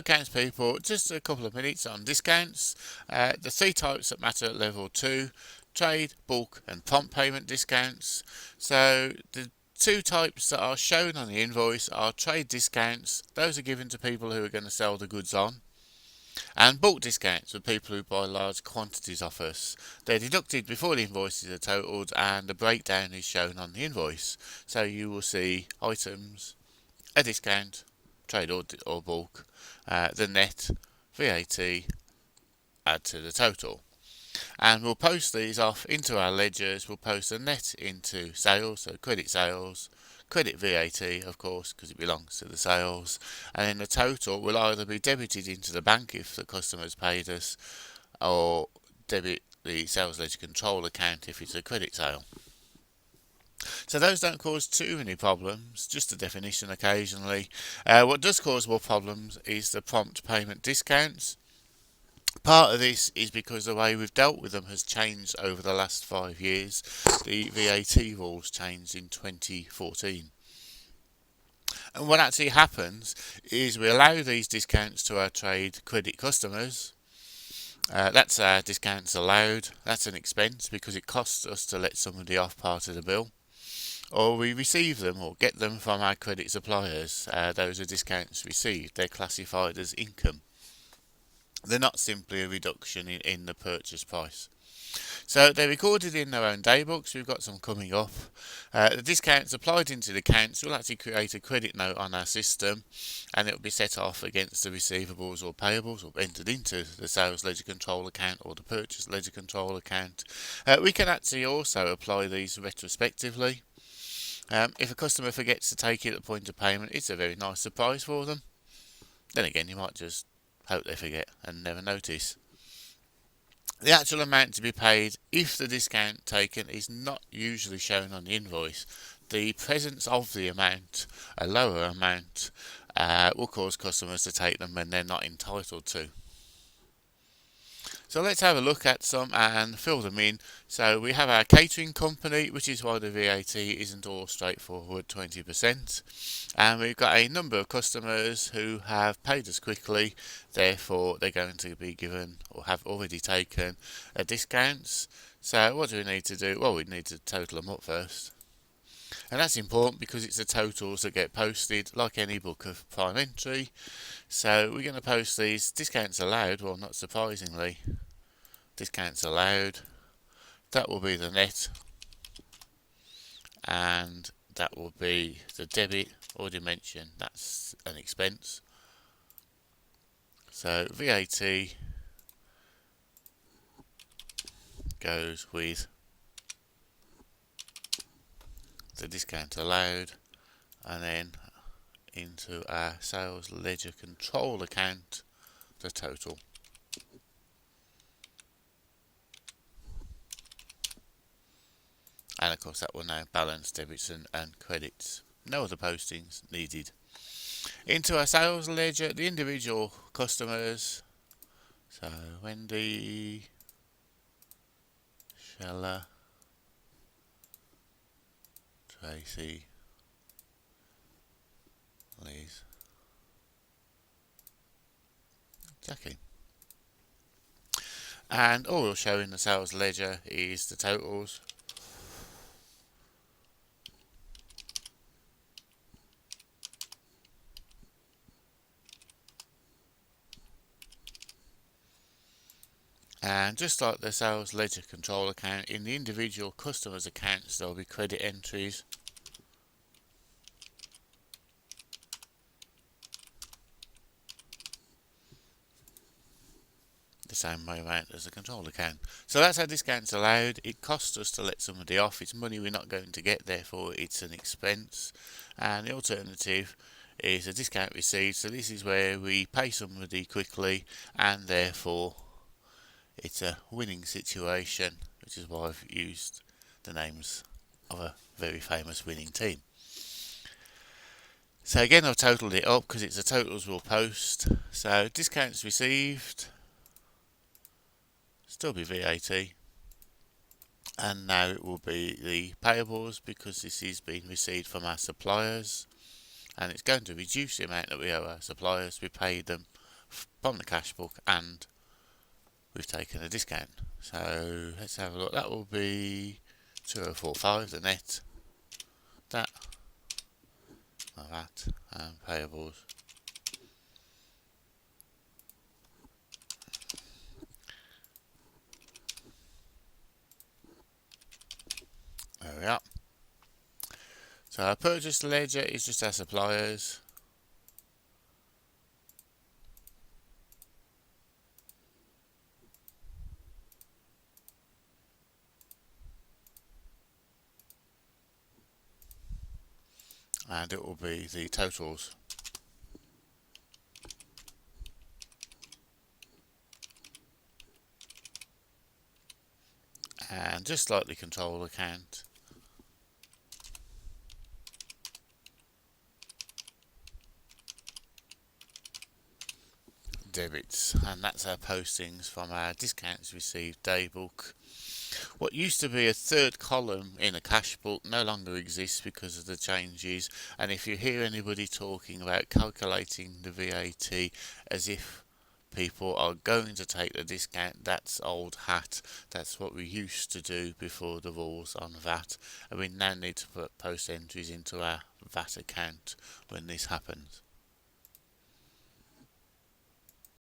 accounts people, just a couple of minutes on discounts. The three types that matter at level 2, trade, bulk and prompt payment discounts. So the two types that are shown on the invoice are trade discounts, those are given to people who are going to sell the goods on, and bulk discounts for people who buy large quantities off us. They're deducted before the invoices are totalled and the breakdown is shown on the invoice. So you will see items, a discount, trade or bulk, the net, VAT, add to the total. And we'll post these off into our ledgers. We'll post the net into sales, so credit sales, credit VAT, of course, because it belongs to the sales, and then the total will either be debited into the bank if the customer's paid us, or debit the sales ledger control account if it's a credit sale. So those don't cause too many problems, just a definition occasionally. What does cause more problems is the prompt payment discounts. Part of this is because the way we've dealt with them has changed over the last 5 years. The VAT rules changed in 2014. And what actually happens is we allow these discounts to our trade credit customers. That's our discounts allowed. That's an expense because it costs us to let somebody off part of the bill. Or we receive them or get them from our credit suppliers. Those are discounts received. They're classified as income. They're not simply a reduction in the purchase price. So they're recorded in their own daybooks. We've got some coming up. The discounts applied into the accounts will actually create a credit note on our system, and it will be set off against the receivables or payables or entered into the sales ledger control account or the purchase ledger control account. We can actually also apply these retrospectively. If a customer forgets to take it at the point of payment, it's a very nice surprise for them. Then again, you might just hope they forget and never notice. The actual amount to be paid, if the discount taken, is not usually shown on the invoice. The presence of the amount, a lower amount, will cause customers to take them when they're not entitled to. So let's have a look at some and fill them in. So we have our catering company, which is why the VAT isn't all straightforward 20%. And we've got a number of customers who have paid us quickly, therefore they're going to be given or have already taken discounts. So what do we need to do? Well, we need to total them up first. And that's important because it's the totals that get posted, like any book of prime entry. So we're going to post these discounts allowed. Well, not surprisingly, discounts allowed. That will be the net, and that will be the debit. Already mentioned that's an expense. So VAT goes with the discount allowed, and then into our sales ledger control account, the total. And of course that will now balance debits and credits. No other postings needed. Into our sales ledger, the individual customers. So Wendy, Shella, Tracy, Liz, Jackie. And all we'll show in the sales ledger is the totals. And just like the sales ledger control account, in the individual customers accounts there will be credit entries. The same way around as a control account. So that's how discounts allowed. It costs us to let somebody off. It's money we're not going to get, therefore it's an expense. And the alternative is a discount received. So this is where we pay somebody quickly, and therefore it's a winning situation, which is why I've used the names of a very famous winning team. So again, I've totaled it up because it's the totals we'll post. So discounts received, still be VAT, and now it will be the payables because this is being received from our suppliers, and it's going to reduce the amount that we owe our suppliers. We paid them from the cash book, and we've taken a discount. So let's have a look. That will be 2045, the net. That, and payables. There we are. So our purchase ledger is just our suppliers. And it will be the totals. And just like the control account, debits, and that's our postings from our discounts received daybook. What used to be a third column in a cash book no longer exists because of the changes, and if you hear anybody talking about calculating the VAT as if people are going to take the discount, that's old hat. That's what we used to do before the rules on VAT, and we now need to put post entries into our VAT account when this happens.